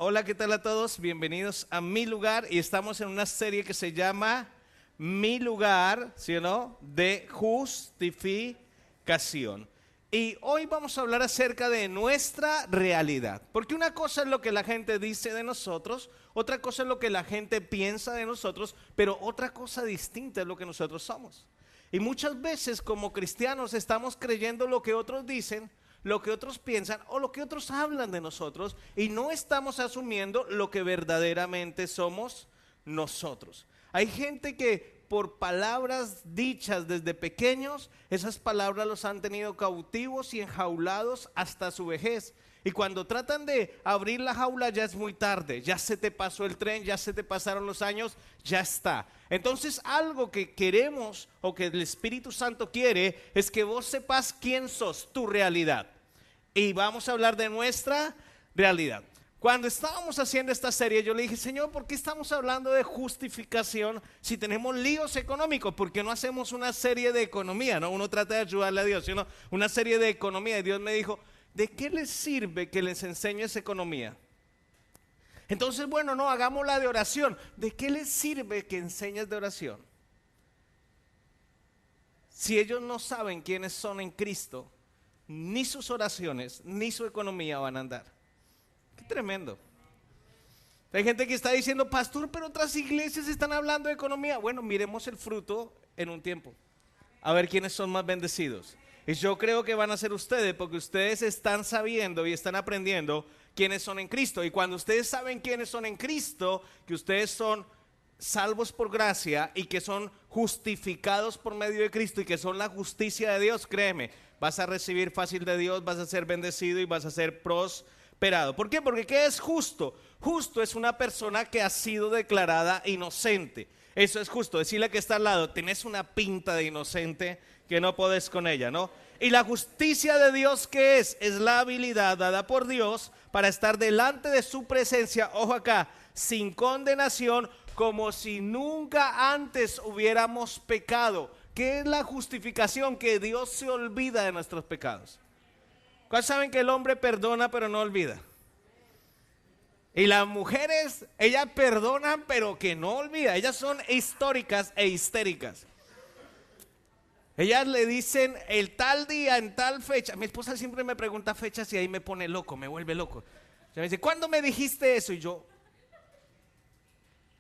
Hola, ¿qué tal a todos? Bienvenidos a Mi Lugar y estamos en una serie que se llama Mi Lugar, ¿sí o no? De justificación. Y hoy vamos a hablar acerca de nuestra realidad, porque una cosa es lo que la gente dice de nosotros, otra cosa es lo que la gente piensa de nosotros, pero otra cosa distinta es lo que nosotros somos. Y muchas veces como cristianos estamos creyendo lo que otros dicen, lo que otros piensan o lo que otros hablan de nosotros y no estamos asumiendo lo que verdaderamente somos nosotros. Hay gente que por palabras dichas desde pequeños, esas palabras los han tenido cautivos y enjaulados hasta su vejez. Y cuando tratan de abrir la jaula ya es muy tarde, ya se te pasó el tren, ya se te pasaron los años, ya está. Entonces algo que queremos o que el Espíritu Santo quiere es que vos sepas quién sos, tu realidad. Y vamos a hablar de nuestra realidad. Cuando estábamos haciendo esta serie yo le dije, Señor, ¿por qué estamos hablando de justificación si tenemos líos económicos? ¿Por qué no hacemos una serie de economía? ¿No? Uno trata de ayudarle a Dios, sino una serie de economía. Y Dios me dijo, ¿de qué les sirve que les enseñes economía? Entonces, bueno, no, hagámosla de oración. ¿De qué les sirve que enseñes de oración? Si ellos no saben quiénes son en Cristo, ni sus oraciones, ni su economía van a andar. Qué tremendo. Hay gente que está diciendo, pastor, pero otras iglesias están hablando de economía. Bueno, miremos el fruto en un tiempo. A ver quiénes son más bendecidos. Y yo creo que van a ser ustedes, porque ustedes están sabiendo y están aprendiendo quiénes son en Cristo. Y cuando ustedes saben quiénes son en Cristo, que ustedes son salvos por gracia y que son justificados por medio de Cristo y que son la justicia de Dios, créeme, vas a recibir fácil de Dios, vas a ser bendecido y vas a ser prosperado. ¿Por qué? Porque ¿qué es justo? Justo es una persona que ha sido declarada inocente. Eso es justo. Decirle que está al lado, tenés una pinta de inocente que no podés con ella, ¿no? Y la justicia de Dios, ¿qué es? Es la habilidad dada por Dios para estar delante de su presencia, ojo acá, sin condenación, como si nunca antes hubiéramos pecado. ¿Qué es la justificación? Que Dios se olvida de nuestros pecados. ¿Cuántos saben que el hombre perdona pero no olvida? Y las mujeres, ellas perdonan pero que no olvidan. Ellas son históricas e histéricas. Ellas le dicen el tal día, en tal fecha. Mi esposa siempre me pregunta fechas y ahí me pone loco, me vuelve loco. Ella me dice, ¿cuándo me dijiste eso? Y yo,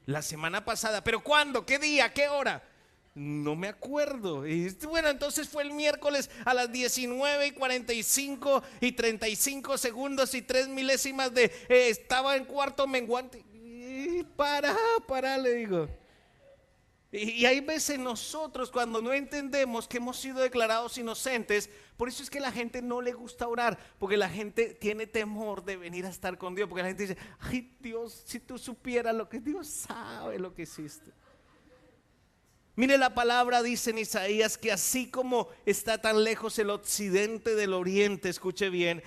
la semana pasada. ¿Pero cuándo? ¿Qué día? ¿Qué hora? No me acuerdo. Y bueno, entonces fue el miércoles a las 19:45 y 35 segundos y 3 milésimas de estaba en cuarto menguante. Para, le digo. Y hay veces nosotros cuando no entendemos que hemos sido declarados inocentes, por eso es que a la gente no le gusta orar, porque la gente tiene temor de venir a estar con Dios, porque la gente dice, ay Dios, si tú supieras lo que Dios sabe lo que hiciste. Mire, la palabra dice en Isaías que así como está tan lejos el occidente del oriente, escuche bien,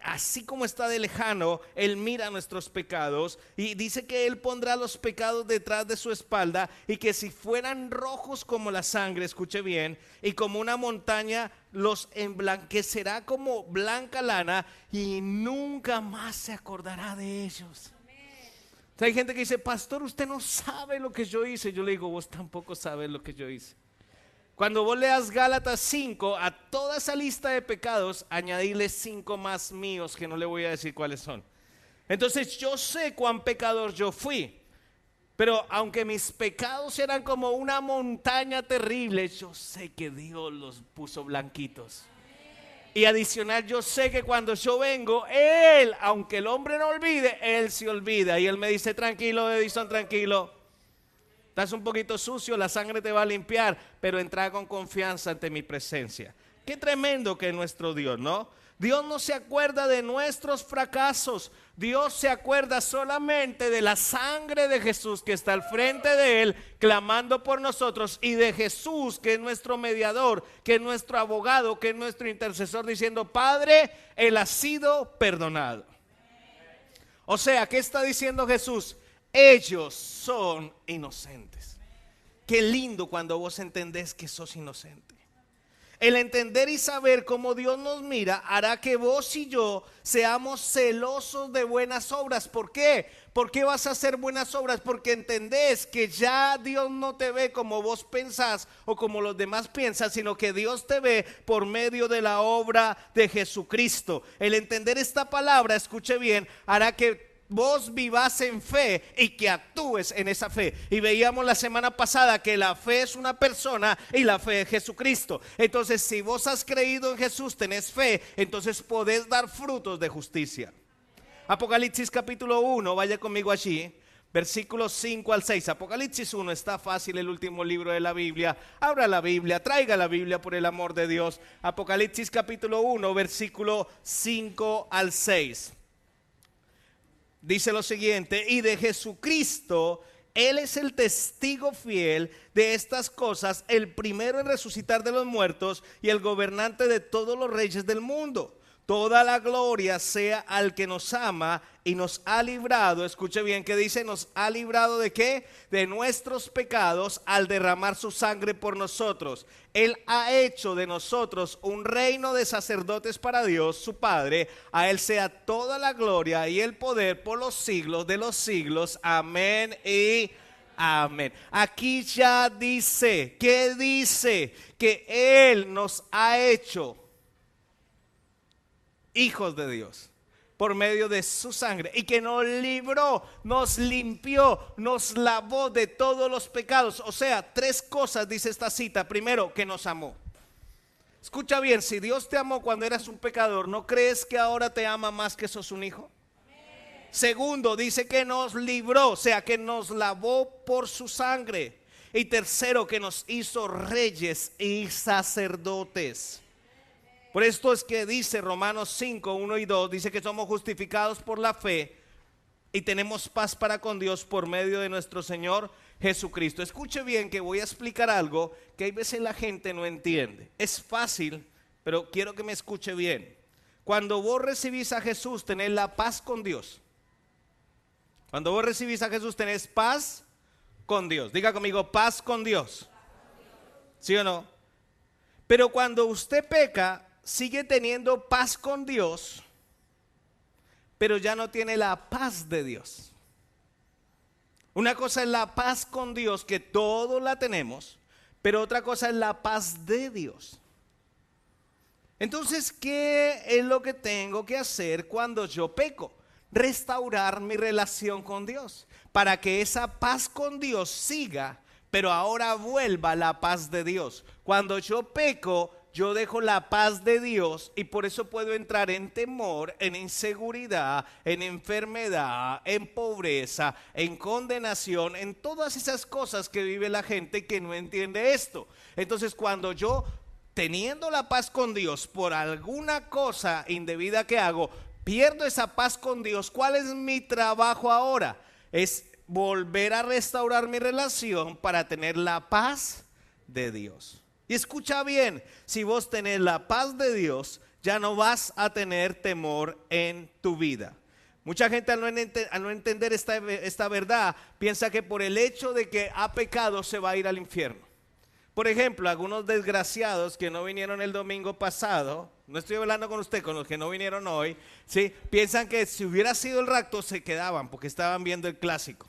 así como está de lejano, Él mira nuestros pecados y dice que Él pondrá los pecados detrás de su espalda y que si fueran rojos como la sangre, escuche bien, y como una montaña los emblanquecerá como blanca lana y nunca más se acordará de ellos. Hay gente que dice, pastor, usted no sabe lo que yo hice. Yo le digo, vos tampoco sabes lo que yo hice. Cuando vos leas Gálatas 5, a toda esa lista de pecados, añadirle 5 más míos que no le voy a decir cuáles son. Entonces yo sé cuán pecador yo fui, pero aunque mis pecados eran como una montaña terrible, yo sé que Dios los puso blanquitos. Y adicional, yo sé que cuando yo vengo, Él, aunque el hombre no olvide, Él se olvida. Y Él me dice, tranquilo, Edison, tranquilo. Estás un poquito sucio, la sangre te va a limpiar, pero entra con confianza ante mi presencia. Qué tremendo que es nuestro Dios, ¿no? Dios no se acuerda de nuestros fracasos. Dios se acuerda solamente de la sangre de Jesús que está al frente de Él, clamando por nosotros, y de Jesús que es nuestro mediador, que es nuestro abogado, que es nuestro intercesor, diciendo, Padre, Él ha sido perdonado. O sea, ¿qué está diciendo Jesús? Ellos son inocentes. Qué lindo cuando vos entendés que sos inocente. El entender y saber cómo Dios nos mira hará que vos y yo seamos celosos de buenas obras. ¿Por qué? ¿Por qué vas a hacer buenas obras? Porque entendés que ya Dios no te ve como vos pensás o como los demás piensan, sino que Dios te ve por medio de la obra de Jesucristo. El entender esta palabra, escuche bien, hará que vos vivas en fe y que actúes en esa fe. Y veíamos la semana pasada que la fe es una persona y la fe es Jesucristo. Entonces, si vos has creído en Jesús, tenés fe, entonces podés dar frutos de justicia. Apocalipsis capítulo 1, vaya conmigo allí, versículos 5 al 6. Apocalipsis 1, está fácil, el último libro de la Biblia. Abra la Biblia, traiga la Biblia por el amor de Dios. Apocalipsis capítulo 1, versículo 5 al 6. Dice lo siguiente: y de Jesucristo, Él es el testigo fiel de estas cosas, el primero en resucitar de los muertos y el gobernante de todos los reyes del mundo. Toda la gloria sea al que nos ama y nos ha librado. Escuche bien que dice: nos ha librado ¿de qué? De nuestros pecados al derramar su sangre por nosotros. Él ha hecho de nosotros un reino de sacerdotes para Dios su Padre. A Él sea toda la gloria y el poder por los siglos de los siglos. Amén y amén. Aquí ya dice, ¿qué dice? Que Él nos ha hecho hijos de Dios por medio de su sangre, y que nos libró, nos limpió, nos lavó de todos los pecados. O sea, tres cosas dice esta cita. Primero, que nos amó. Escucha bien, si Dios te amó cuando eras un pecador, ¿no crees que ahora te ama más que sos un hijo? Segundo, dice que nos libró, o sea, que nos lavó por su sangre. Y tercero, que nos hizo reyes y sacerdotes. Por esto es que dice Romanos 5, 1 y 2, dice que somos justificados por la fe y tenemos paz para con Dios por medio de nuestro Señor Jesucristo. Escuche bien que voy a explicar algo que hay veces la gente no entiende. Es fácil, pero quiero que me escuche bien. Cuando vos recibís a Jesús, tenés la paz con Dios. Cuando vos recibís a Jesús, tenés paz con Dios. Diga conmigo, paz con Dios. ¿Sí o no? Pero cuando usted peca, sigue teniendo paz con Dios, pero ya no tiene la paz de Dios. Una cosa es la paz con Dios, que todos la tenemos, pero otra cosa es la paz de Dios. Entonces, ¿qué es lo que tengo que hacer cuando yo peco? Restaurar mi relación con Dios, para que esa paz con Dios siga, pero ahora vuelva la paz de Dios. Cuando yo peco, yo dejo la paz de Dios y por eso puedo entrar en temor, en inseguridad, en enfermedad, en pobreza, en condenación, en todas esas cosas que vive la gente que no entiende esto. Entonces, cuando yo, teniendo la paz con Dios, por alguna cosa indebida que hago, pierdo esa paz con Dios, ¿cuál es mi trabajo ahora? Es volver a restaurar mi relación para tener la paz de Dios. Y escucha bien, si vos tenés la paz de Dios, ya no vas a tener temor en tu vida. Mucha gente al no entender esta verdad, piensa que por el hecho de que ha pecado se va a ir al infierno. Por ejemplo, algunos desgraciados que no vinieron el domingo pasado, no estoy hablando con usted, con los que no vinieron hoy, ¿sí? Piensan que si hubiera sido el rapto se quedaban porque estaban viendo el clásico.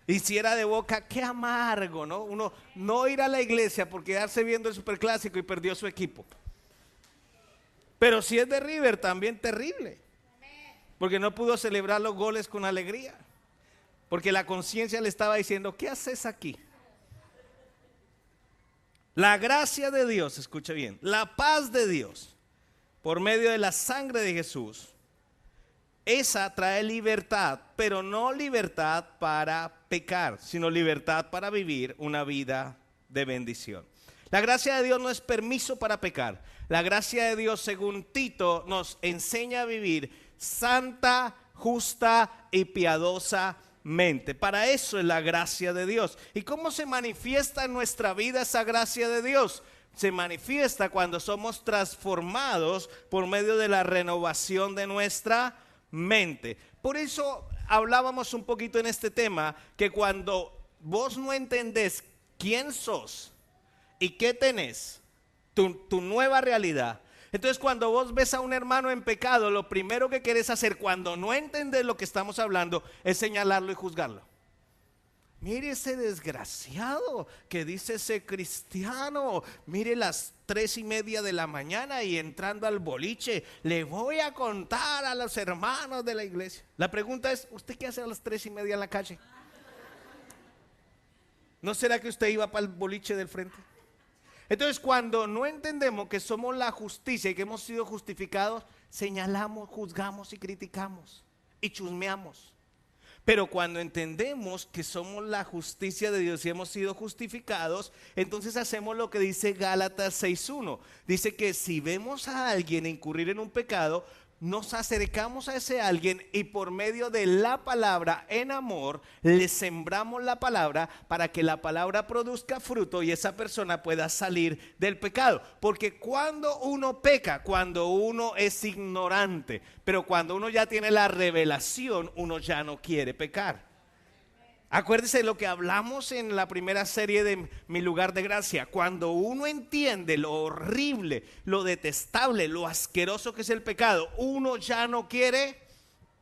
Y si era de Boca, qué amargo, ¿no? Uno no ir a la iglesia por quedarse viendo el superclásico y perdió su equipo. Pero si es de River, también terrible. Porque no pudo celebrar los goles con alegría. Porque la conciencia le estaba diciendo, ¿qué haces aquí? La gracia de Dios, escuche bien, la paz de Dios, por medio de la sangre de Jesús, esa trae libertad, pero no libertad para pecar, sino libertad para vivir una vida de bendición. La gracia de Dios no es permiso para pecar. La gracia de Dios, según Tito, nos enseña a vivir santa, justa y piadosamente. Para eso es la gracia de Dios. ¿Y cómo se manifiesta en nuestra vida esa gracia de Dios? Se manifiesta cuando somos transformados por medio de la renovación de nuestra mente. Por eso hablábamos un poquito en este tema, que cuando vos no entendés quién sos y qué tenés, tu nueva realidad. Entonces cuando vos ves a un hermano en pecado, lo primero que querés hacer cuando no entendés lo que estamos hablando es señalarlo y juzgarlo. Mire ese desgraciado que dice ese cristiano, mire las 3:30 de la mañana y entrando al boliche, le voy a contar a los hermanos de la iglesia. La pregunta es, ¿usted qué hace a las 3:30 en la calle? ¿No será que usted iba para el boliche del frente? Entonces cuando no entendemos que somos la justicia y que hemos sido justificados, señalamos, juzgamos y criticamos y chusmeamos. Pero cuando entendemos que somos la justicia de Dios y hemos sido justificados, entonces hacemos lo que dice Gálatas 6:1. Dice que si vemos a alguien incurrir en un pecado, nos acercamos a ese alguien y por medio de la palabra en amor le sembramos la palabra para que la palabra produzca fruto y esa persona pueda salir del pecado. Porque cuando uno peca, cuando uno es ignorante, pero cuando uno ya tiene la revelación, uno ya no quiere pecar. Acuérdese de lo que hablamos en la primera serie de Mi Lugar de Gracia. Cuando uno entiende lo horrible, lo detestable, lo asqueroso que es el pecado, uno ya no quiere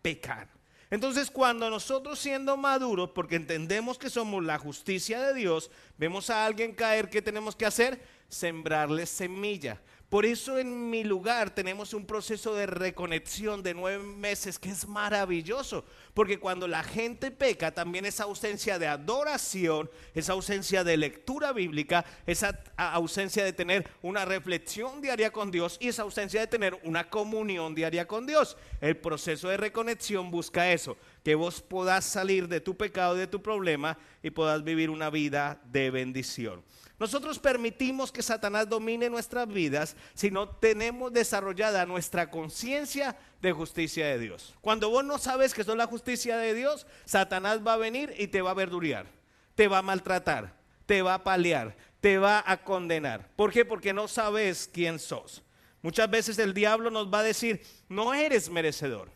pecar. Entonces cuando nosotros siendo maduros, porque entendemos que somos la justicia de Dios, vemos a alguien caer, ¿qué tenemos que hacer? Sembrarle semilla. Por eso en Mi Lugar tenemos un proceso de reconexión de 9 meses que es maravilloso, porque cuando la gente peca también esa ausencia de adoración, esa ausencia de lectura bíblica, esa ausencia de tener una reflexión diaria con Dios y esa ausencia de tener una comunión diaria con Dios. El proceso de reconexión busca eso, que vos podás salir de tu pecado, de tu problema y podás vivir una vida de bendición. Nosotros permitimos que Satanás domine nuestras vidas si no tenemos desarrollada nuestra conciencia de justicia de Dios. Cuando vos no sabes que sos la justicia de Dios, Satanás va a venir y te va a verdurear, te va a maltratar, te va a paliar, te va a condenar. ¿Por qué? Porque no sabes quién sos. Muchas veces el diablo nos va a decir, no eres merecedor.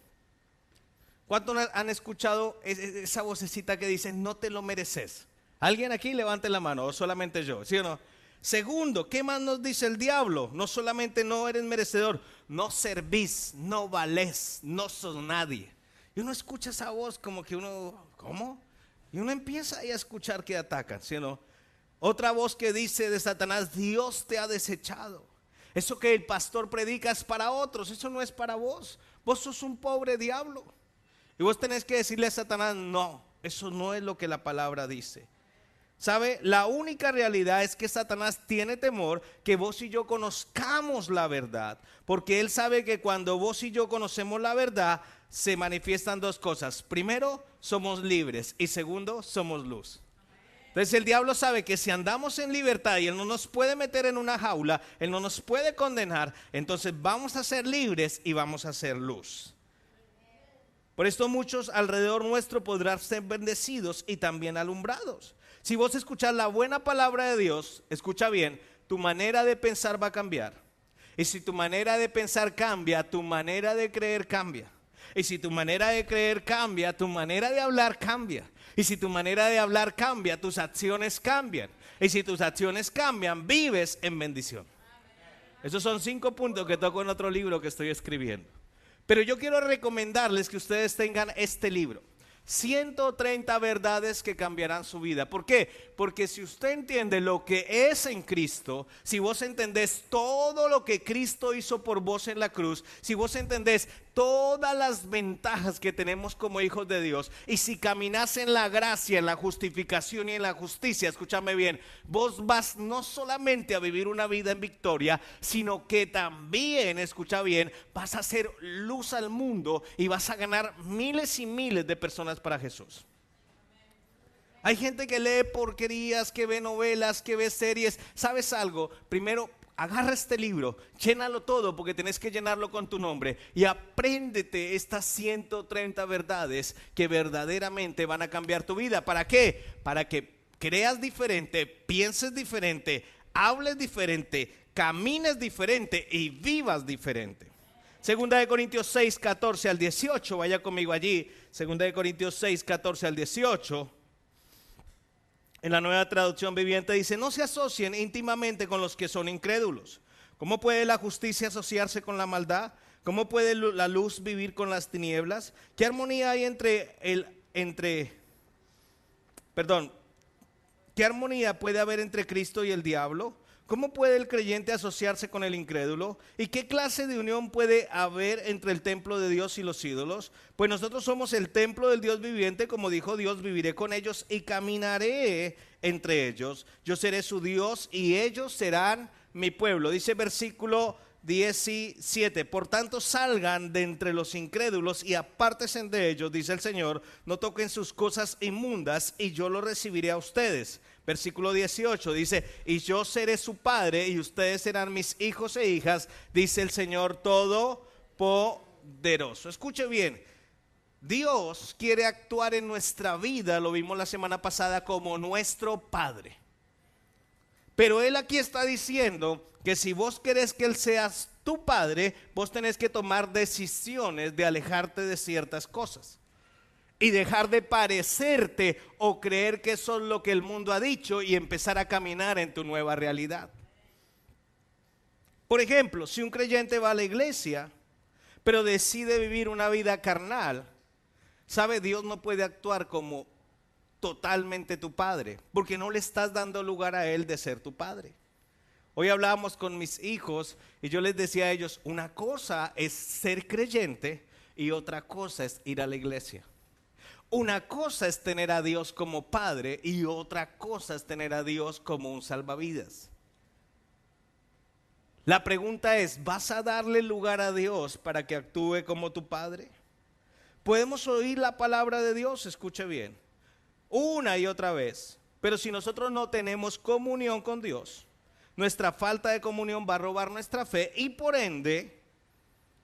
¿Cuántos han escuchado esa vocecita que dice, no te lo mereces? ¿Alguien aquí levante la mano o solamente yo? ¿Sí o no? Segundo, ¿qué más nos dice el diablo? No solamente no eres merecedor, no servís, no valés, no sos nadie. Y uno escucha esa voz como que uno, ¿cómo? Y uno empieza ahí a escuchar que atacan, ¿sí o no? Otra voz que dice de Satanás, Dios te ha desechado. Eso que el pastor predica es para otros, eso no es para vos. Vos sos un pobre diablo. Y vos tenés que decirle a Satanás, no, eso no es lo que la palabra dice. ¿Sabe? La única realidad es que Satanás tiene temor que vos y yo conozcamos la verdad, porque él sabe que cuando vos y yo conocemos la verdad, se manifiestan dos cosas. Primero, somos libres y segundo, somos luz. Entonces el diablo sabe que si andamos en libertad y él no nos puede meter en una jaula, él no nos puede condenar, entonces vamos a ser libres y vamos a ser luz. Por esto muchos alrededor nuestro podrán ser bendecidos y también alumbrados. Si vos escuchás la buena palabra de Dios, escucha bien, tu manera de pensar va a cambiar. Y si tu manera de pensar cambia, tu manera de creer cambia. Y si tu manera de creer cambia, tu manera de hablar cambia. Y si tu manera de hablar cambia, tus acciones cambian. Y si tus acciones cambian, vives en bendición. Esos son 5 puntos que toco en otro libro que estoy escribiendo. Pero yo quiero recomendarles que ustedes tengan este libro. 130 verdades que cambiarán su vida. ¿Por qué? Porque si usted entiende lo que es en Cristo, si vos entendés todo lo que Cristo hizo por vos en la cruz, si vos entendés todas las ventajas que tenemos como hijos de Dios, y si caminás en la gracia, en la justificación y en la justicia, escúchame bien, vos vas no solamente a vivir una vida en victoria, sino que también, escucha bien, vas a hacer luz al mundo y vas a ganar miles y miles de personas para Jesús. Hay gente que lee porquerías, que ve novelas, que ve series. ¿Sabes algo? Primero, agarra este libro, llénalo todo porque tenés que llenarlo con tu nombre y apréndete estas 130 verdades que verdaderamente van a cambiar tu vida. ¿Para qué? Para que creas diferente, pienses diferente, hables diferente, camines diferente y vivas diferente. Segunda de Corintios 6, 14 al 18, vaya conmigo allí. Segunda de Corintios 6, 14 al 18. En la Nueva Traducción Viviente dice, no se asocien íntimamente con los que son incrédulos, ¿Cómo puede la justicia asociarse con la maldad? ¿Cómo puede la luz vivir con las tinieblas? ¿Qué armonía hay ¿qué armonía puede haber entre Cristo y el diablo? ¿Cómo puede el creyente asociarse con el incrédulo? ¿Y qué clase de unión puede haber entre el templo de Dios y los ídolos? Pues nosotros somos el templo del Dios viviente, como dijo Dios, viviré con ellos y caminaré entre ellos. Yo seré su Dios y ellos serán mi pueblo. Dice versículo 17, por tanto salgan de entre los incrédulos y apártense de ellos, dice el Señor, no toquen sus cosas inmundas y yo lo recibiré a ustedes. Versículo 18 dice, y yo seré su padre y ustedes serán mis hijos e hijas, dice el Señor Todopoderoso. Escuche bien, Dios quiere actuar en nuestra vida, lo vimos la semana pasada, como nuestro Padre. Pero Él aquí está diciendo que si vos querés que Él sea tu Padre, vos tenés que tomar decisiones de alejarte de ciertas cosas y dejar de parecerte o creer que eso es lo que el mundo ha dicho y empezar a caminar en tu nueva realidad. Por ejemplo, si un creyente va a la iglesia, pero decide vivir una vida carnal, ¿sabe? Dios no puede actuar como totalmente tu padre, porque no le estás dando lugar a Él de ser tu padre. Hoy hablábamos con mis hijos y yo les decía a ellos, una cosa es ser creyente y otra cosa es ir a la iglesia. Una cosa es tener a Dios como padre y otra cosa es tener a Dios como un salvavidas. La pregunta es, ¿vas a darle lugar a Dios para que actúe como tu padre? Podemos oír la palabra de Dios, escuche bien, una y otra vez, pero si nosotros no tenemos comunión con Dios, nuestra falta de comunión va a robar nuestra fe y por ende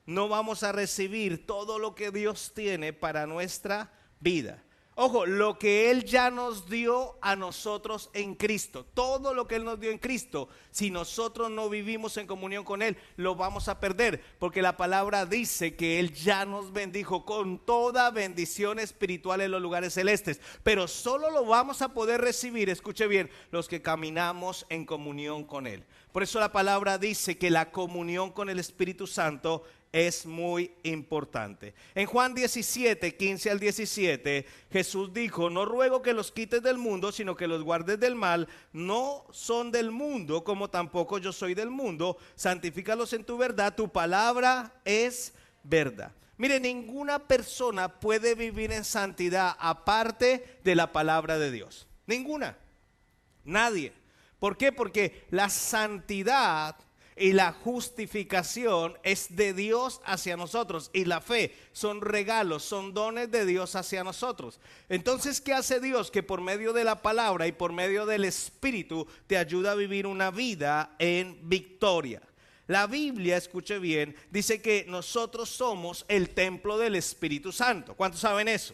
no vamos a recibir todo lo que Dios tiene para nuestra vida. Ojo, lo que Él ya nos dio a nosotros en Cristo, todo lo que Él nos dio en Cristo, si nosotros no vivimos en comunión con Él, lo vamos a perder, porque la palabra dice que Él ya nos bendijo con toda bendición espiritual en los lugares celestes, pero solo lo vamos a poder recibir, escuche bien, los que caminamos en comunión con Él. Por eso la palabra dice que la comunión con el Espíritu Santo es muy importante. En Juan 17, 15 al 17, Jesús dijo, no ruego que los quites del mundo, sino que los guardes del mal. No son del mundo, como tampoco yo soy del mundo. Santifícalos en tu verdad, tu palabra es verdad. Mire, ninguna persona puede vivir en santidad aparte de la palabra de Dios. Ninguna. Nadie. ¿Por qué? Porque la santidad y la justificación es de Dios hacia nosotros, y la fe son regalos, son dones de Dios hacia nosotros. Entonces, ¿qué hace Dios? Que por medio de la palabra y por medio del Espíritu te ayuda a vivir una vida en victoria. La Biblia, escuche bien, dice que nosotros somos el templo del Espíritu Santo. ¿Cuántos saben eso?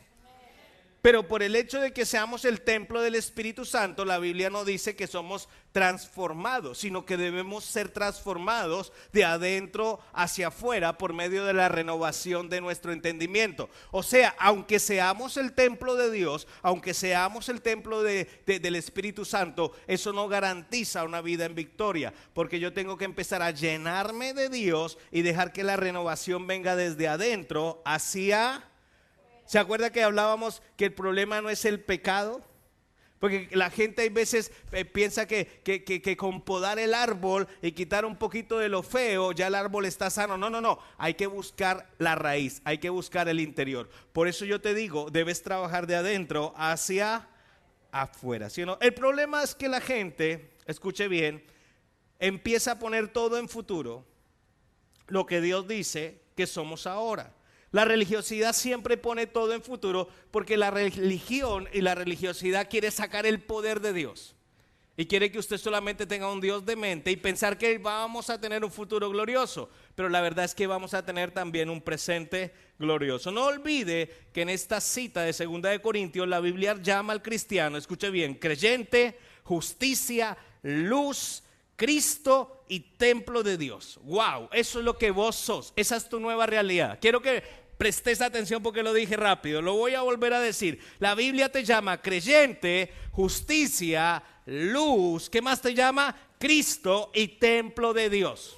Pero por el hecho de que seamos el templo del Espíritu Santo, la Biblia no dice que somos transformados, sino que debemos ser transformados de adentro hacia afuera por medio de la renovación de nuestro entendimiento. O sea, aunque seamos el templo de Dios, aunque seamos el templo del Espíritu Santo, eso no garantiza una vida en victoria, porque yo tengo que empezar a llenarme de Dios y dejar que la renovación venga desde adentro hacia... ¿Se acuerda que hablábamos que el problema no es el pecado? Porque la gente hay veces piensa que con podar el árbol y quitar un poquito de lo feo, ya el árbol está sano. No, hay que buscar la raíz, hay que buscar el interior. Por eso yo te digo, debes trabajar de adentro hacia afuera, ¿sí o no? El problema es que la gente, escuche bien, empieza a poner todo en futuro, lo que Dios dice que somos ahora. La religiosidad siempre pone todo en futuro porque la religión y la religiosidad quiere sacar el poder de Dios y quiere que usted solamente tenga un Dios de mente y pensar que vamos a tener un futuro glorioso, pero la verdad es que vamos a tener también un presente glorioso. No olvide que en esta cita de 2 de Corintios la Biblia llama al cristiano, escuche bien, creyente, justicia, luz, Cristo y templo de Dios. Wow, eso es lo que vos sos, esa es tu nueva realidad. Quiero que prestes atención porque lo dije rápido, lo voy a volver a decir. La Biblia te llama creyente, justicia, luz. ¿Qué más te llama? Cristo y templo de Dios.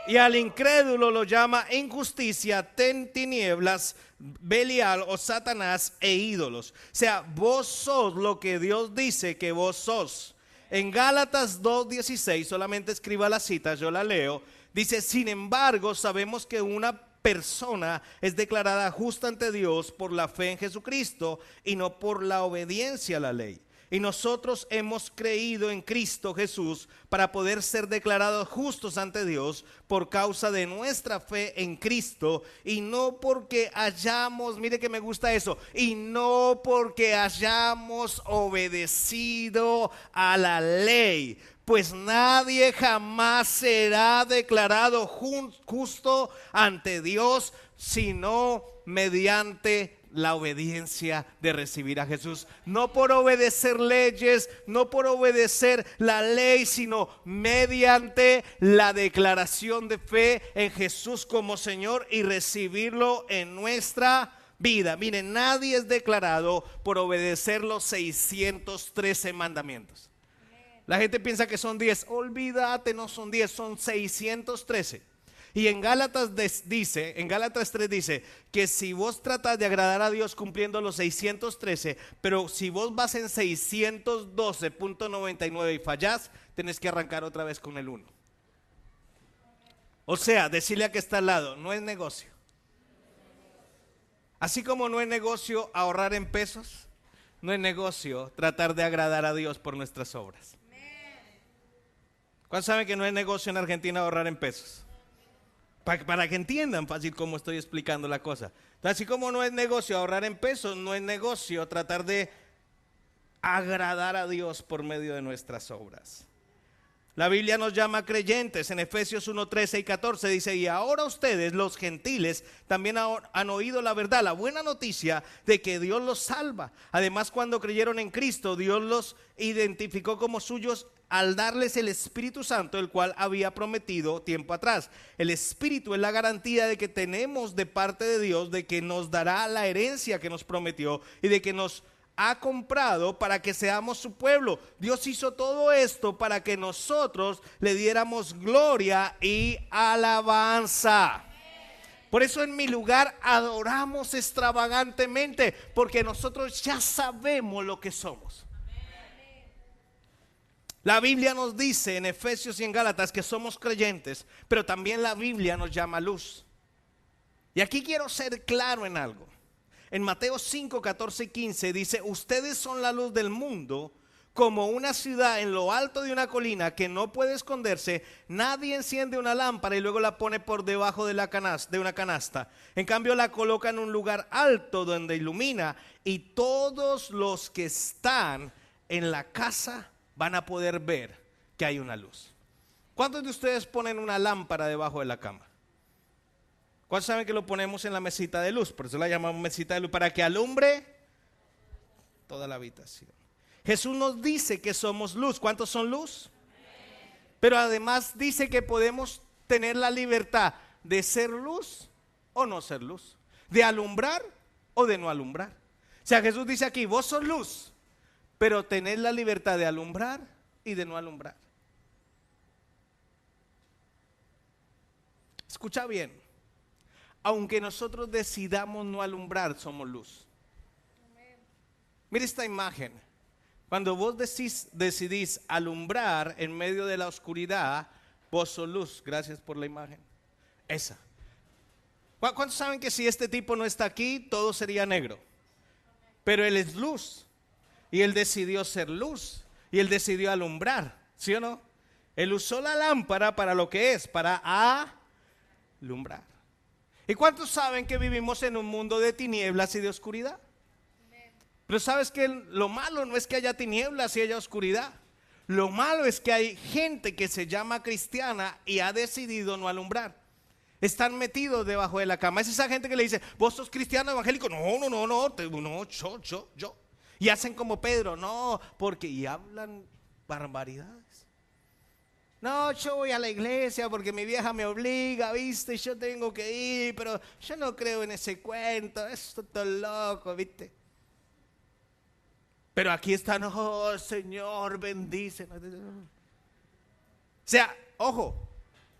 Y al incrédulo lo llama injusticia, tinieblas, Belial o Satanás e ídolos. O sea, vos sos lo que Dios dice que vos sos. En Gálatas 2:16, solamente escriba la cita, yo la leo. Dice, sin embargo, sabemos que una persona es declarada justa ante Dios por la fe en Jesucristo y no por la obediencia a la ley. Y nosotros hemos creído en Cristo Jesús para poder ser declarados justos ante Dios por causa de nuestra fe en Cristo y no porque hayamos, mire que me gusta eso, y no porque hayamos obedecido a la ley. Pues nadie jamás será declarado justo ante Dios sino mediante la obediencia de recibir a Jesús. No por obedecer leyes, no por obedecer la ley, sino mediante la declaración de fe en Jesús como Señor y recibirlo en nuestra vida. Miren, nadie es declarado por obedecer los 613 mandamientos. La gente piensa que son 10. Olvídate, no son 10, son 613. Y en Gálatas dice, en Gálatas 3 dice que si vos tratás de agradar a Dios cumpliendo los 613, pero si vos vas en 612.99 y fallás, tenés que arrancar otra vez con el 1. O sea, decirle a que está al lado, no es negocio. Así como no es negocio ahorrar en pesos, no es negocio tratar de agradar a Dios por nuestras obras. ¿Cuántos saben que no es negocio en Argentina ahorrar en pesos? Para que entiendan fácil cómo estoy explicando la cosa. Así como no es negocio ahorrar en pesos, no es negocio tratar de agradar a Dios por medio de nuestras obras. La Biblia nos llama creyentes. En Efesios 1:13 y 14 dice, y ahora ustedes los gentiles también han oído la verdad, la buena noticia de que Dios los salva. Además, cuando creyeron en Cristo, Dios los identificó como suyos al darles el Espíritu Santo, el cual había prometido tiempo atrás. El Espíritu es la garantía de que tenemos de parte de Dios, de que nos dará la herencia que nos prometió y de que nos ha comprado para que seamos su pueblo. Dios hizo todo esto para que nosotros le diéramos gloria y alabanza. Por eso en mi lugar adoramos extravagantemente, porque nosotros ya sabemos lo que somos. La Biblia nos dice en Efesios y en Gálatas que somos creyentes, pero también la Biblia nos llama luz. Y aquí quiero ser claro en algo. En Mateo 5, 14 y 15 dice, ustedes son la luz del mundo, como una ciudad en lo alto de una colina que no puede esconderse. Nadie enciende una lámpara y luego la pone por debajo de una canasta. En cambio la coloca en un lugar alto donde ilumina, y todos los que están en la casa van a poder ver que hay una luz. ¿Cuántos de ustedes ponen una lámpara debajo de la cama? ¿Cuántos saben que lo ponemos en la mesita de luz? Por eso la llamamos mesita de luz, para que alumbre toda la habitación. Jesús nos dice que somos luz. ¿Cuántos son luz? Pero además dice que podemos tener la libertad de ser luz o no ser luz, de alumbrar o de no alumbrar. O sea, Jesús dice aquí, vos sos luz, pero tenés la libertad de alumbrar y de no alumbrar. Escucha bien. Aunque nosotros decidamos no alumbrar, somos luz. Mira esta imagen. Cuando vos decidís alumbrar en medio de la oscuridad, vos sos luz. Gracias por la imagen. Esa. ¿Cuántos saben que si este tipo no está aquí, todo sería negro? Pero él es luz. Y él decidió ser luz. Y él decidió alumbrar. ¿Sí o no? Él usó la lámpara para lo que es, para alumbrar. ¿Y cuántos saben que vivimos en un mundo de tinieblas y de oscuridad? Pero sabes que lo malo no es que haya tinieblas y haya oscuridad. Lo malo es que hay gente que se llama cristiana y ha decidido no alumbrar. Están metidos debajo de la cama. Es esa gente que le dice, vos sos cristiano evangélico. No, yo. Y hacen como Pedro, no, porque y hablan barbaridades. No, yo voy a la iglesia porque mi vieja me obliga, viste, yo tengo que ir, pero yo no creo en ese cuento, esto es todo loco, viste. Pero aquí están, oh Señor, bendice. O sea, ojo,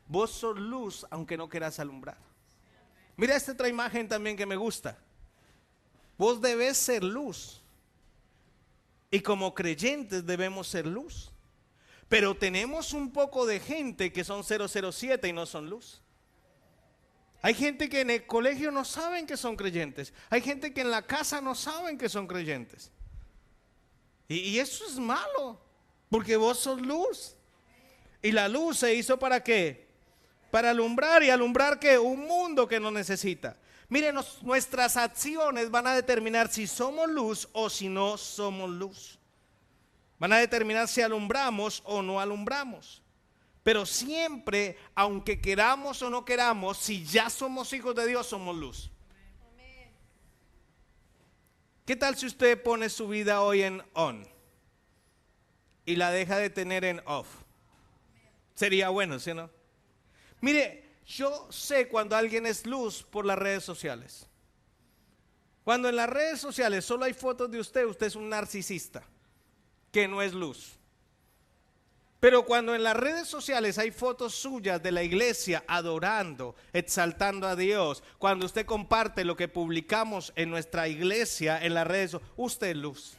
Vos sos luz aunque no quieras alumbrar. Mira esta otra imagen también que me gusta. Vos debes ser luz. Y como creyentes debemos ser luz. Pero tenemos un poco de gente que son 007 y no son luz. Hay gente que en el colegio no saben que son creyentes. Hay gente que en la casa no saben que son creyentes. Y eso es malo, porque vos sos luz. Y la luz se hizo ¿para qué? Para alumbrar. ¿Y alumbrar qué? Un mundo que nos necesita. Miren, nuestras acciones van a determinar si somos luz o si no somos luz. Van a determinar si alumbramos o no alumbramos. Pero siempre, aunque queramos o no queramos, si ya somos hijos de Dios, somos luz. ¿Qué tal si usted pone su vida hoy en on y la deja de tener en off? Sería bueno, ¿sí o no? Mire, yo sé cuando alguien es luz por las redes sociales. Cuando en las redes sociales solo hay fotos de usted, usted es un narcisista que no es luz. Pero cuando en las redes sociales hay fotos suyas de la iglesia adorando, exaltando a Dios, cuando usted comparte lo que publicamos en nuestra iglesia en las redes, usted es luz.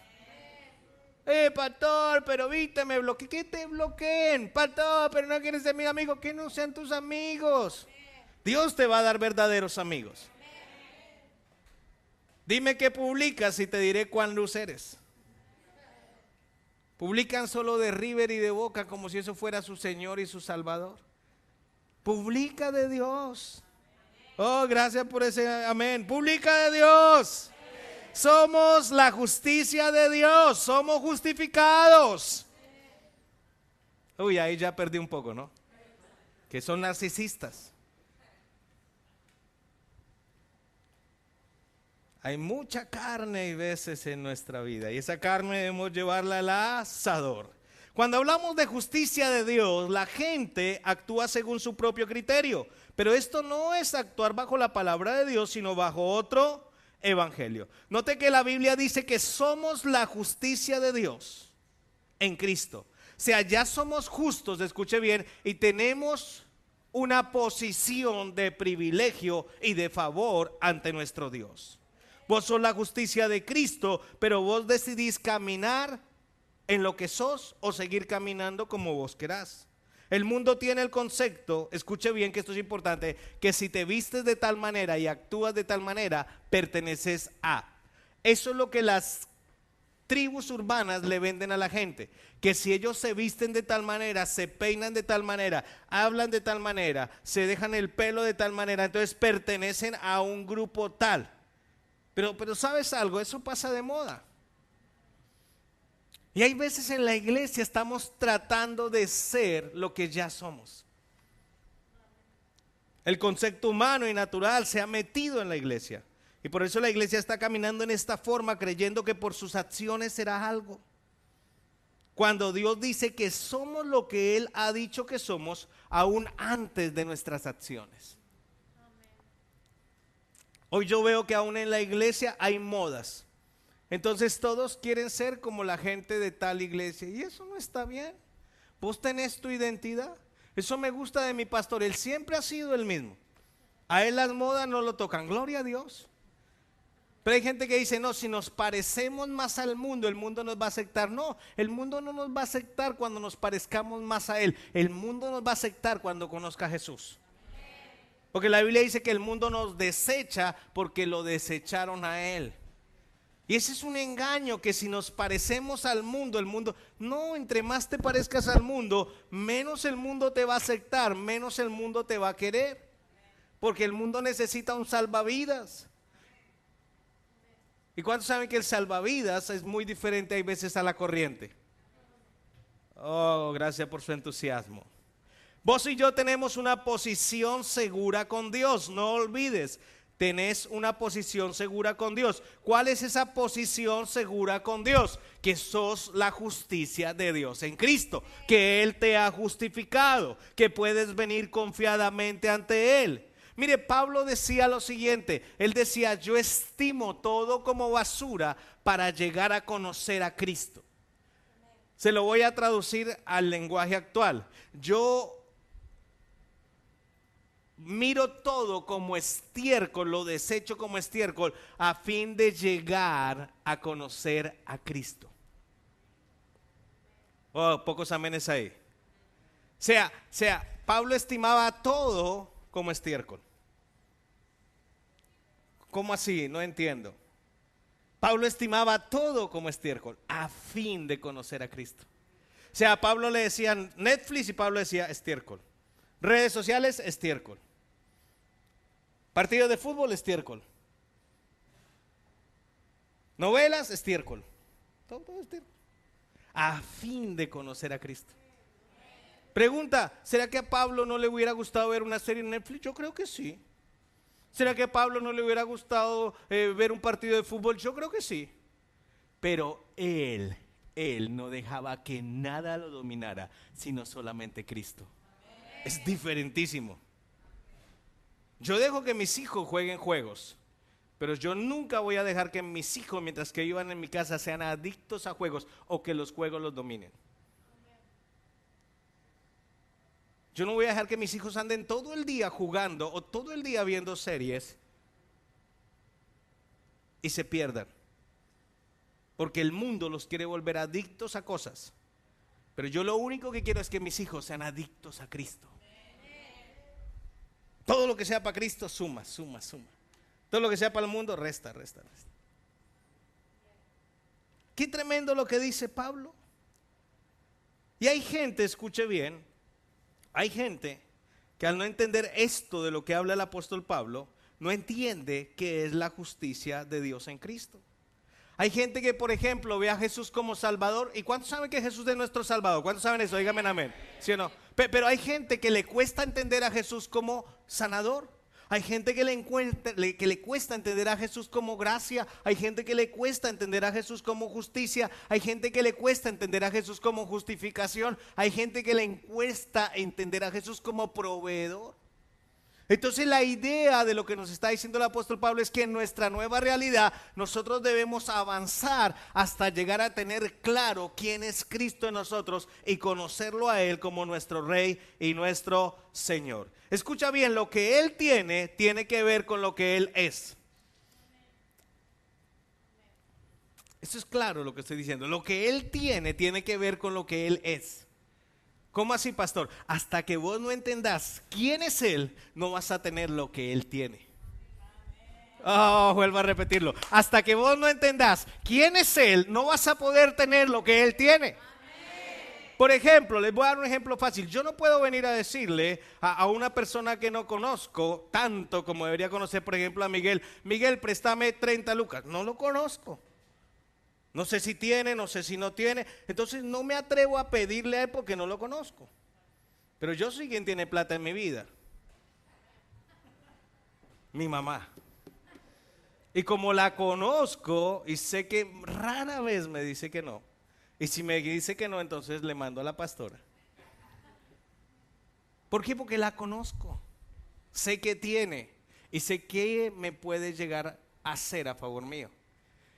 Pastor, pero viste, me bloqueé. ¿Qué te bloqueen? Pastor, pero no quieres ser mi amigo. Que no sean tus amigos. Dios te va a dar verdaderos amigos. Dime qué publicas y te diré cuán luz eres. Publican solo de River y de Boca como si eso fuera su Señor y su Salvador. Publica de Dios. Oh, gracias por ese amén. Publica de Dios. Somos la justicia de Dios. Somos justificados. Uy, ahí ya perdí un poco, ¿no? Que son narcisistas. Hay mucha carne y veces en nuestra vida y esa carne debemos llevarla al asador. Cuando hablamos de justicia de Dios, la gente actúa según su propio criterio, pero esto no es actuar bajo la palabra de Dios, sino bajo otro evangelio. Note que la Biblia dice que somos la justicia de Dios en Cristo. O sea, ya somos justos, escuche bien, y tenemos una posición de privilegio y de favor ante nuestro Dios. Vos sos la justicia de Cristo, pero vos decidís caminar en lo que sos o seguir caminando como vos querás. El mundo tiene el concepto, escuche bien que esto es importante, que si te vistes de tal manera y actúas de tal manera, perteneces a. Eso es lo que las tribus urbanas le venden a la gente, que si ellos se visten de tal manera, se peinan de tal manera, hablan de tal manera, se dejan el pelo de tal manera, entonces pertenecen a un grupo tal. Pero ¿sabes algo? Eso pasa de moda. Y hay veces en la iglesia estamos tratando de ser lo que ya somos. El concepto humano y natural se ha metido en la iglesia. Y por eso la iglesia está caminando en esta forma, creyendo que por sus acciones será algo. Cuando Dios dice que somos lo que Él ha dicho que somos, aún antes de nuestras acciones. Hoy yo veo que aún en la iglesia hay modas. Entonces todos quieren ser como la gente de tal iglesia. Y eso no está bien. Vos tenés tu identidad. Eso me gusta de mi pastor. Él siempre ha sido el mismo. A él las modas no lo tocan. Gloria a Dios. Pero hay gente que dice, no, si nos parecemos más al mundo, el mundo nos va a aceptar. No, el mundo no nos va a aceptar cuando nos parezcamos más a Él. El mundo nos va a aceptar cuando conozca a Jesús. Porque la Biblia dice que el mundo nos desecha porque lo desecharon a Él. Y ese es un engaño, que si nos parecemos al mundo, el mundo, no, entre más te parezcas al mundo, menos el mundo te va a aceptar, menos el mundo te va a querer. Porque el mundo necesita un salvavidas. ¿Y cuántos saben que el salvavidas es muy diferente hay veces a la corriente? Oh, gracias por su entusiasmo. Vos y yo tenemos una posición segura con Dios, no olvides, tenés una posición segura con Dios. ¿Cuál es esa posición segura con Dios? Que sos la justicia de Dios en Cristo, que Él te ha justificado, que puedes venir confiadamente ante Él. Mire, Pablo decía lo siguiente, él decía, yo estimo todo como basura para llegar a conocer a Cristo. Se lo voy a traducir al lenguaje actual. Yo miro todo como estiércol, lo desecho como estiércol, a fin de llegar a conocer a Cristo. Oh, pocos amenes ahí. Pablo estimaba todo como estiércol. ¿Cómo así? No entiendo. Pablo estimaba todo como estiércol a fin de conocer a Cristo. O sea, a Pablo le decían Netflix y Pablo decía estiércol. Redes sociales, estiércol. Partidos de fútbol, estiércol. Novelas, estiércol. Todo estiércol. A fin de conocer a Cristo. Pregunta, ¿será que a Pablo no le hubiera gustado ver una serie en Netflix? Yo creo que sí. ¿Será que a Pablo no le hubiera gustado ver un partido de fútbol? Yo creo que sí. Pero él no dejaba que nada lo dominara, sino solamente Cristo. Es diferentísimo. Yo dejo que mis hijos jueguen juegos, pero yo nunca voy a dejar que mis hijos, mientras que vivan en mi casa, sean adictos a juegos o que los juegos los dominen. Yo no voy a dejar que mis hijos anden todo el día jugando o todo el día viendo series y se pierdan. Porque el mundo los quiere volver adictos a cosas. Pero yo lo único que quiero es que mis hijos sean adictos a Cristo. Todo lo que sea para Cristo suma. Todo lo que sea para el mundo resta. Qué tremendo lo que dice Pablo. Y hay gente, escuche bien, hay gente que al no entender esto de lo que habla el apóstol Pablo, no entiende qué es la justicia de Dios en Cristo. Hay gente que, por ejemplo, ve a Jesús como Salvador. ¿Y cuántos saben que Jesús es nuestro Salvador? ¿Cuántos saben eso? Díganme amén. ¿Sí o no? Pero hay gente que le cuesta entender a Jesús como sanador. Hay gente que le cuesta entender a Jesús como gracia. Hay gente que le cuesta entender a Jesús como justicia. Hay gente que le cuesta entender a Jesús como justificación. Hay gente que le cuesta entender a Jesús como proveedor. Entonces la idea de lo que nos está diciendo el apóstol Pablo es que en nuestra nueva realidad nosotros debemos avanzar hasta llegar a tener claro quién es Cristo en nosotros y conocerlo a Él como nuestro Rey y nuestro Señor. Escucha bien, lo que Él tiene que ver con lo que Él es. Eso es claro lo que estoy diciendo. Lo que Él tiene que ver con lo que Él es. ¿Cómo así, pastor? Hasta que vos no entendás quién es Él, no vas a tener lo que Él tiene. Oh, vuelvo a repetirlo. Hasta que vos no entendás quién es Él, no vas a poder tener lo que Él tiene. Por ejemplo, les voy a dar un ejemplo fácil. Yo no puedo venir a decirle a una persona que no conozco tanto como debería conocer, por ejemplo, a Miguel. Miguel, préstame 30 lucas. No lo conozco. No sé si tiene, no sé si no tiene. Entonces no me atrevo a pedirle a él porque no lo conozco. Pero yo soy quien tiene plata en mi vida. Mi mamá. Y como la conozco y sé que rara vez me dice que no. Y si me dice que no, entonces le mando a la pastora. ¿Por qué? Porque la conozco. Sé que tiene y sé que me puede llegar a hacer a favor mío.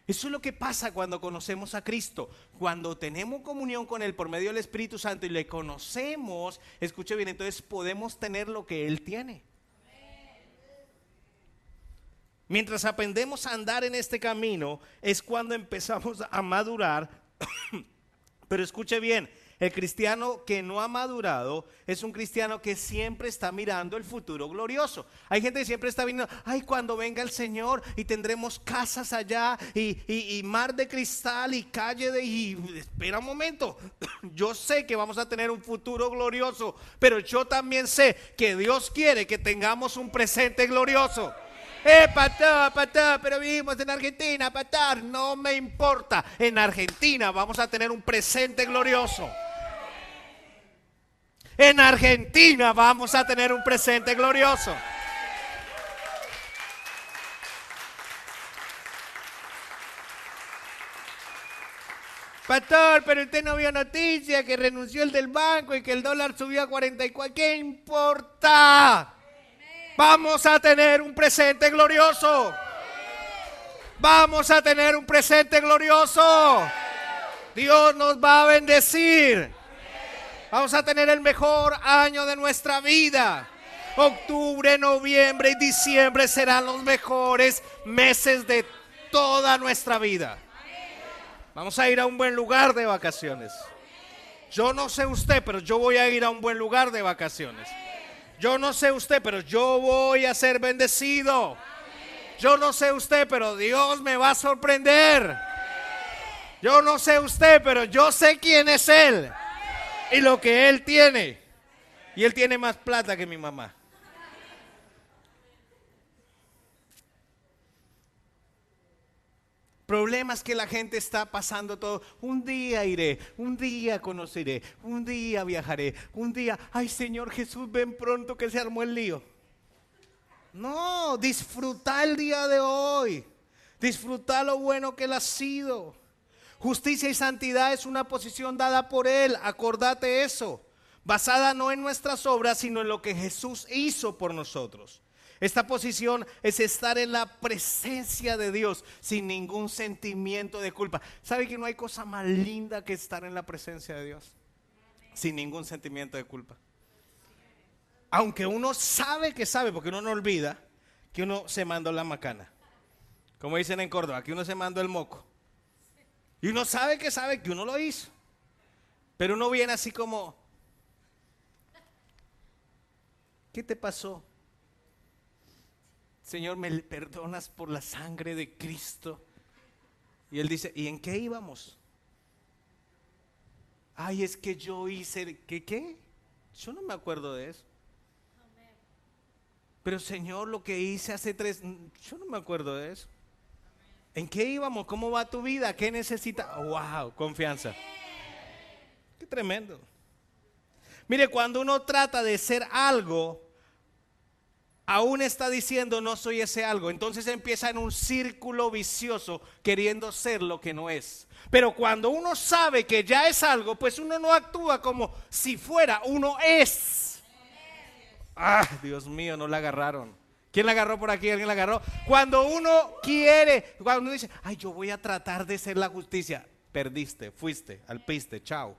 Eso es lo que pasa cuando conocemos a Cristo. Cuando tenemos comunión con Él por medio del Espíritu Santo y le conocemos, escuche bien, entonces podemos tener lo que Él tiene. Mientras aprendemos a andar en este camino, es cuando empezamos a madurar. Pero escuche bien, el cristiano que no ha madurado es un cristiano que siempre está mirando el futuro glorioso. Hay gente que siempre está viendo, ay, cuando venga el Señor y tendremos casas allá y mar de cristal y calle de... Y espera un momento, yo sé que vamos a tener un futuro glorioso, pero yo también sé que Dios quiere que tengamos un presente glorioso. Pastor, pero vivimos en Argentina, pastor. No me importa, en Argentina vamos a tener un presente glorioso. En Argentina vamos a tener un presente glorioso. Pastor, pero usted no vio noticia que renunció el del banco y que el dólar subió a 44. ¿Qué importa? Vamos a tener un presente glorioso. Vamos a tener un presente glorioso. Dios nos va a bendecir. Vamos a tener el mejor año de nuestra vida. Octubre, noviembre y diciembre serán los mejores meses de toda nuestra vida. Vamos a ir a un buen lugar de vacaciones. Yo no sé usted, pero yo voy a ir a un buen lugar de vacaciones. Yo no sé usted, pero yo voy a ser bendecido. Yo no sé usted, pero Dios me va a sorprender. Yo no sé usted, pero yo sé quién es Él y lo que Él tiene. Y Él tiene más plata que mi mamá. Problemas que la gente está pasando todo. Un día iré, un día conoceré, un día viajaré, un día, ay Señor Jesús, ven pronto que se armó el lío. No, disfruta el día de hoy. Disfruta lo bueno que Él ha sido. Justicia y santidad es una posición dada por Él, acordate eso. Basada no en nuestras obras, sino en lo que Jesús hizo por nosotros. Esta posición es estar en la presencia de Dios sin ningún sentimiento de culpa. ¿Sabe que no hay cosa más linda que estar en la presencia de Dios? Sin ningún sentimiento de culpa. Aunque uno sabe que sabe, porque uno no olvida que uno se mandó la macana. Como dicen en Córdoba, que uno se mandó el moco. Y uno sabe que uno lo hizo. Pero uno viene así como, ¿qué te pasó? Señor, ¿me perdonas por la sangre de Cristo? Y Él dice, ¿y en qué íbamos? Ay, es que yo hice, ¿qué? Yo no me acuerdo de eso. Pero Señor, lo que hice hace 3, yo no me acuerdo de eso. ¿En qué íbamos? ¿Cómo va tu vida? ¿Qué necesitas? Wow, confianza. Qué tremendo. Mire, cuando uno trata de ser algo, aún está diciendo no soy ese algo. Entonces empieza en un círculo vicioso queriendo ser lo que no es. Pero cuando uno sabe que ya es algo, pues uno no actúa como si fuera, uno es. Ah, Dios mío, no la agarraron. ¿Quién la agarró por aquí? ¿Alguien la agarró? Cuando uno quiere, cuando uno dice, ay, yo voy a tratar de ser la justicia, perdiste, fuiste, alpiste, chao.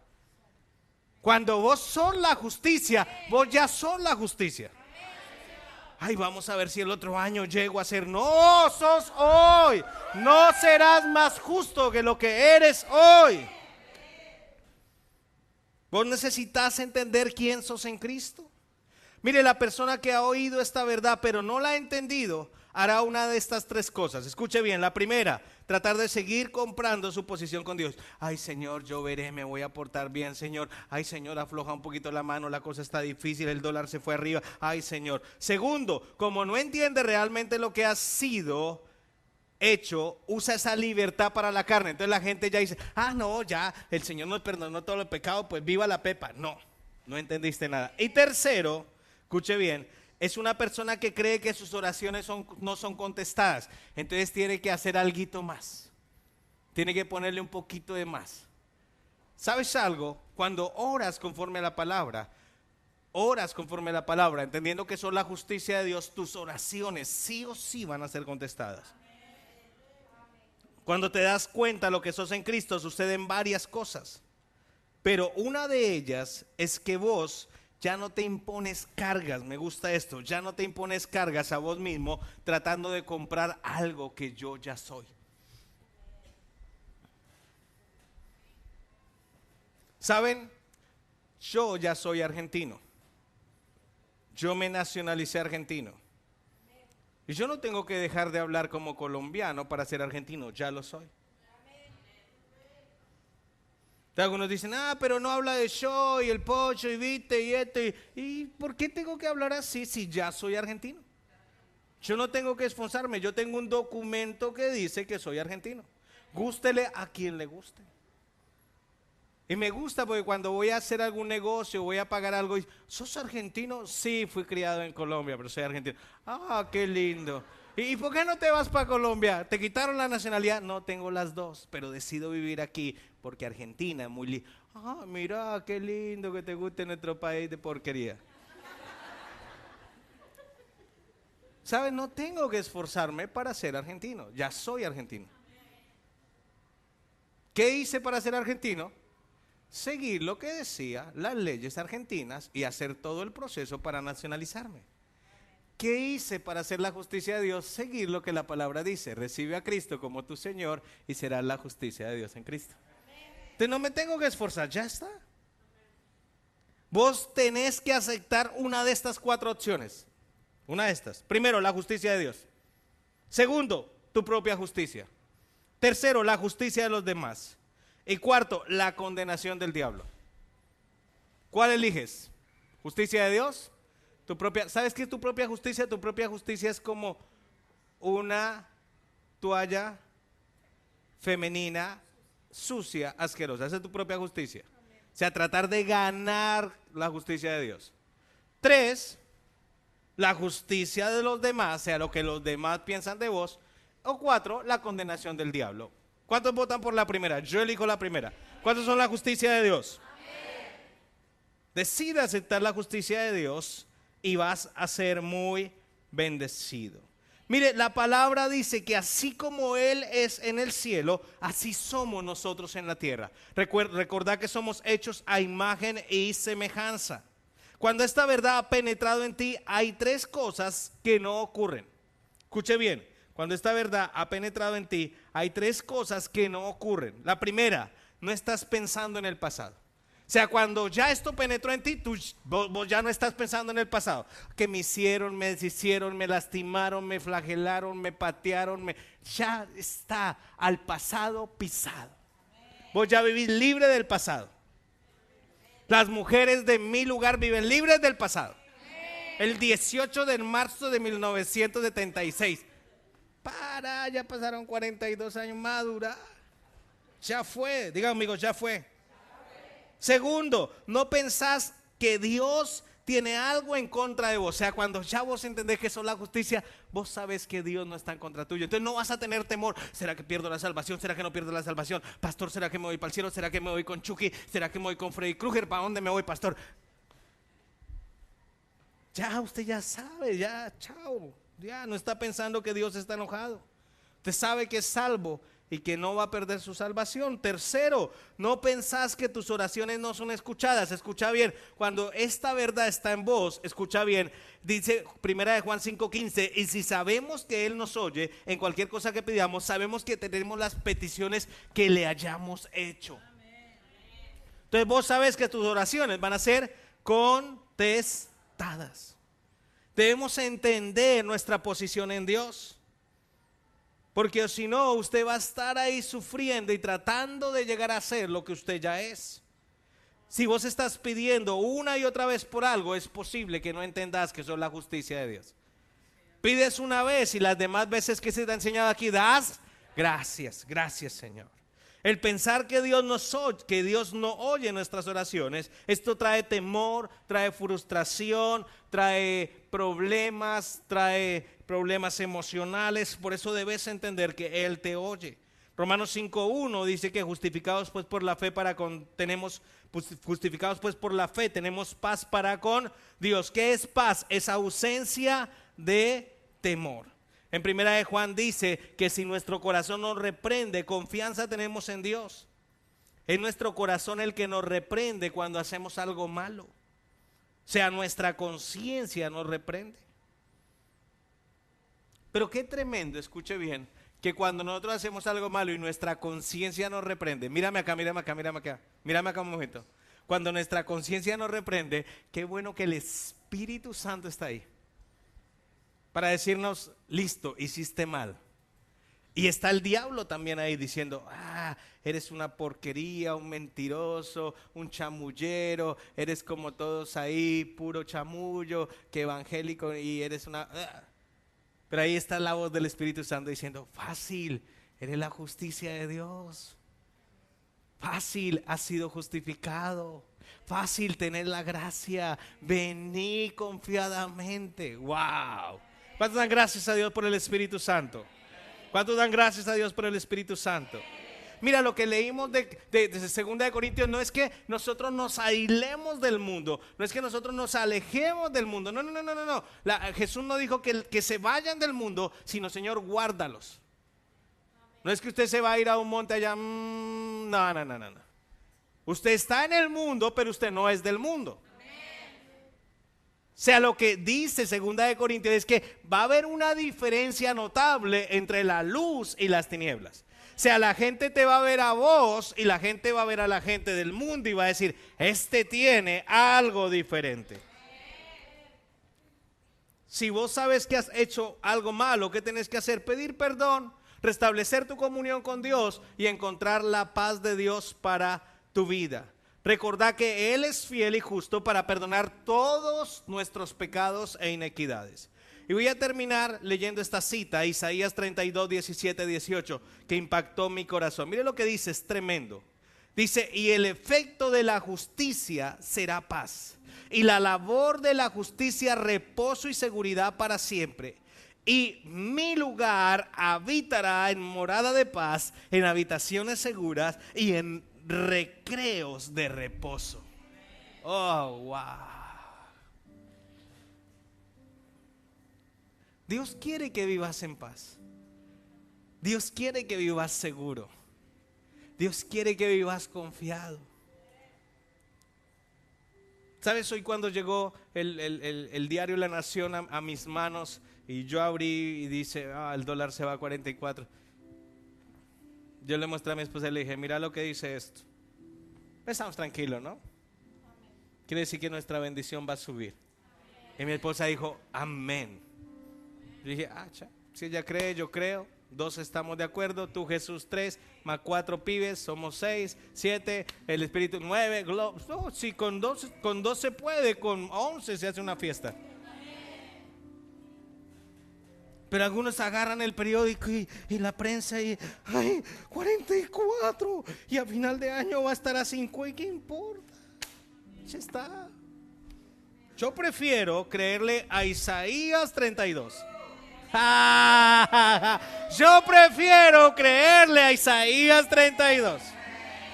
Cuando vos sos la justicia, vos ya sos la justicia. Ay, vamos a ver si el otro año llego a ser. No, sos hoy. No serás más justo que lo que eres hoy. Vos necesitas entender quién sos en Cristo. Mire, la persona que ha oído esta verdad pero no la ha entendido, hará una de estas 3 cosas. Escuche bien, la primera, tratar de seguir comprando su posición con Dios. Ay Señor, yo veré, me voy a portar bien, Señor. Ay Señor, afloja un poquito la mano, la cosa está difícil, el dólar se fue arriba. Ay Señor. Segundo, como no entiende realmente lo que ha sido hecho, usa esa libertad para la carne. Entonces la gente ya dice, ah no, ya, el Señor nos perdonó todo el pecado, pues viva la pepa. No, no entendiste nada. Y tercero, escuche bien, es una persona que cree que sus oraciones no son contestadas. Entonces tiene que hacer alguito más. Tiene que ponerle un poquito de más. ¿Sabes algo? Cuando oras conforme a la palabra, entendiendo que son la justicia de Dios, tus oraciones sí o sí van a ser contestadas. Cuando te das cuenta de lo que sos en Cristo, suceden varias cosas. Pero una de ellas es que vos ya no te impones cargas, me gusta esto, ya no te impones cargas a vos mismo tratando de comprar algo que yo ya soy. ¿Saben? Yo ya soy argentino. Yo me nacionalicé argentino. Y yo no tengo que dejar de hablar como colombiano para ser argentino, ya lo soy. Algunos dicen, pero no habla de yo y el pocho y viste y esto. ¿Y por qué tengo que hablar así si ya soy argentino? Yo no tengo que esforzarme, yo tengo un documento que dice que soy argentino. Gústele a quien le guste. Y me gusta porque cuando voy a hacer algún negocio, voy a pagar algo, y, ¿sos argentino? Sí, fui criado en Colombia, pero soy argentino. Ah, qué lindo. ¿Y por qué no te vas para Colombia? ¿Te quitaron la nacionalidad? No, tengo las dos, pero decido vivir aquí porque Argentina es muy lindo. Ah, mira, qué lindo que te guste nuestro país de porquería. ¿Sabes? No tengo que esforzarme para ser argentino, ya soy argentino. ¿Qué hice para ser argentino? Seguir lo que decía las leyes argentinas y hacer todo el proceso para nacionalizarme. ¿qué hice para hacer la justicia de Dios? Seguir lo que la palabra dice. Recibe a Cristo como tu Señor y serás la justicia de Dios en Cristo. Entonces no me tengo que esforzar, ya está. Vos tenés que aceptar una de estas 4 opciones. Una de estas. Primero, la justicia de Dios. Segundo, tu propia justicia. Tercero, la justicia de los demás. Y cuarto, la condenación del diablo. ¿Cuál eliges? ¿Justicia de Dios? Tu propia, ¿sabes qué es tu propia justicia? Tu propia justicia es como una toalla femenina, sucia, asquerosa. Esa es tu propia justicia. O sea, tratar de ganar la justicia de Dios. 3, la justicia de los demás, o sea, lo que los demás piensan de vos. O 4, la condenación del diablo. ¿Cuántos votan por la primera? Yo elijo la primera. ¿Cuántos son la justicia de Dios? Decide aceptar la justicia de Dios y vas a ser muy bendecido. Mire, la palabra dice que así como Él es en el cielo, así somos nosotros en la tierra. Recordad que somos hechos a imagen y semejanza. Cuando esta verdad ha penetrado en ti, hay 3 cosas que no ocurren. Escuche bien, cuando esta verdad ha penetrado en ti, hay 3 cosas que no ocurren. La primera, no estás pensando en el pasado. O sea, cuando ya esto penetró en ti, vos ya no estás pensando en el pasado. Que me hicieron, me deshicieron, me lastimaron, me flagelaron, me patearon. Ya está al pasado pisado. Vos ya vivís libre del pasado. Las mujeres de mi lugar viven libres del pasado. El 18 de marzo de 1976. Ya pasaron 42 años, madura. Ya fue, diga amigos, ya fue. Segundo, no pensás que Dios tiene algo en contra de vos. O sea, cuando ya vos entendés que eso es la justicia, vos sabés que Dios no está en contra tuyo. Entonces no vas a tener temor. ¿Será que pierdo la salvación? ¿Será que no pierdo la salvación? Pastor, ¿será que me voy para el cielo? ¿Será que me voy con Chucky? ¿Será que me voy con Freddy Krueger? ¿Para dónde me voy, pastor? Ya usted ya sabe, ya, chao. Ya no está pensando que Dios está enojado. Usted sabe que es salvo y que no va a perder su salvación. Tercero, no pensás que tus oraciones no son escuchadas. Escucha bien, cuando esta verdad está en vos, escucha bien, dice 1 Juan 5:15, y si sabemos que Él nos oye en cualquier cosa que pidamos, sabemos que tenemos las peticiones que le hayamos hecho. Entonces vos sabes que tus oraciones van a ser contestadas. Debemos entender nuestra posición en Dios. Porque si no, usted va a estar ahí sufriendo y tratando de llegar a ser lo que usted ya es. Si vos estás pidiendo una y otra vez por algo, es posible que no entendas que eso es la justicia de Dios. Pides una vez y las demás veces que se te ha enseñado aquí, das gracias, gracias Señor. El pensar que Dios no oye nuestras oraciones, esto trae temor, trae frustración, trae problemas emocionales. Por eso debes entender que Él te oye. Romanos 5:1 dice que justificados pues por la fe tenemos paz para con Dios. ¿Qué es paz? Es ausencia de temor. En 1 Juan dice que si nuestro corazón nos reprende, confianza tenemos en Dios. Es nuestro corazón el que nos reprende cuando hacemos algo malo. O sea, nuestra conciencia nos reprende. Pero qué tremendo, escuche bien, que cuando nosotros hacemos algo malo y nuestra conciencia nos reprende. Mírame acá un momento. Cuando nuestra conciencia nos reprende, qué bueno que el Espíritu Santo está ahí. Para decirnos, listo, hiciste mal. Y está el diablo también ahí diciendo, eres una porquería, un mentiroso, un chamullero, eres como todos ahí, puro chamullo, que evangélico y eres una... Pero ahí está la voz del Espíritu Santo diciendo, fácil, eres la justicia de Dios. Fácil, has sido justificado. Fácil tener la gracia. Vení confiadamente. Wow. ¿Cuántos dan gracias a Dios por el Espíritu Santo? ¿Cuántos dan gracias a Dios por el Espíritu Santo? Mira, lo que leímos de 2 Corintios no es que nosotros nos aislemos del mundo, no es que nosotros nos alejemos del mundo. No. Jesús no dijo que se vayan del mundo, sino Señor, guárdalos. No es que usted se va a ir a un monte allá. No. Usted está en el mundo, pero usted no es del mundo. sea, lo que dice 2 Corintios es que va a haber una diferencia notable entre la luz y las tinieblas. O sea, la gente te va a ver a vos y la gente va a ver a la gente del mundo y va a decir, este tiene algo diferente. Si vos sabes que has hecho algo malo, ¿qué tenés que hacer? Pedir perdón, restablecer tu comunión con Dios y encontrar la paz de Dios para tu vida. Recordá que Él es fiel y justo para perdonar todos nuestros pecados e inequidades. Y voy a terminar leyendo esta cita, Isaías 32, 17, 18, que impactó mi corazón. Mire lo que dice, es tremendo. Dice, y el efecto de la justicia será paz, y la labor de la justicia reposo y seguridad para siempre. Y mi lugar habitará en morada de paz, en habitaciones seguras y en recreos de reposo. Oh, wow. Dios quiere que vivas en paz. Dios quiere que vivas seguro. Dios quiere que vivas confiado. ¿Sabes? Hoy cuando llegó el diario La Nación a mis manos y yo abrí y dice, el dólar se va a 44. Yo le mostré a mi esposa y le dije, mira lo que dice esto. Estamos tranquilos, ¿no? Quiere decir que nuestra bendición va a subir. Y mi esposa dijo, amén. Yo dije, si ella cree, yo creo. 2 estamos de acuerdo, tú Jesús 3, más 4 pibes, somos 6, 7, el Espíritu 9. No, si con 2 se puede, con 11 se hace una fiesta. Pero algunos agarran el periódico y la prensa y 44 y a final de año va a estar a 5. ¿Y qué importa? Ya está. Yo prefiero creerle a Isaías 32. Yo prefiero creerle a Isaías 32.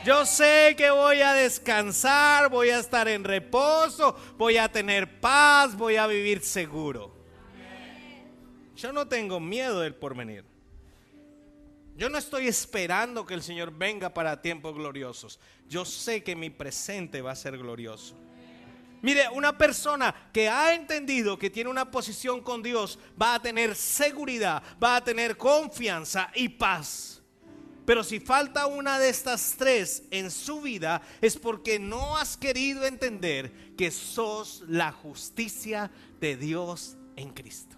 Yo sé que voy a descansar, voy a estar en reposo, voy a tener paz, voy a vivir seguro. Yo no tengo miedo del porvenir. Yo no estoy esperando que el Señor venga para tiempos gloriosos. Yo sé que mi presente va a ser glorioso. Mire, una persona que ha entendido que tiene una posición con Dios va a tener seguridad, va a tener confianza y paz. Pero si falta una de estas 3 en su vida, es porque no has querido entender que sos la justicia de Dios en Cristo.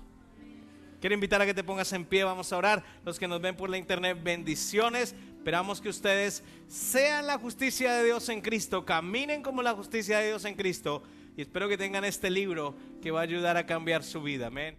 Quiero invitar a que te pongas en pie, vamos a orar. Los que nos ven por la internet, bendiciones. Esperamos que ustedes sean la justicia de Dios en Cristo, caminen como la justicia de Dios en Cristo. Y espero que tengan este libro que va a ayudar a cambiar su vida. Amén.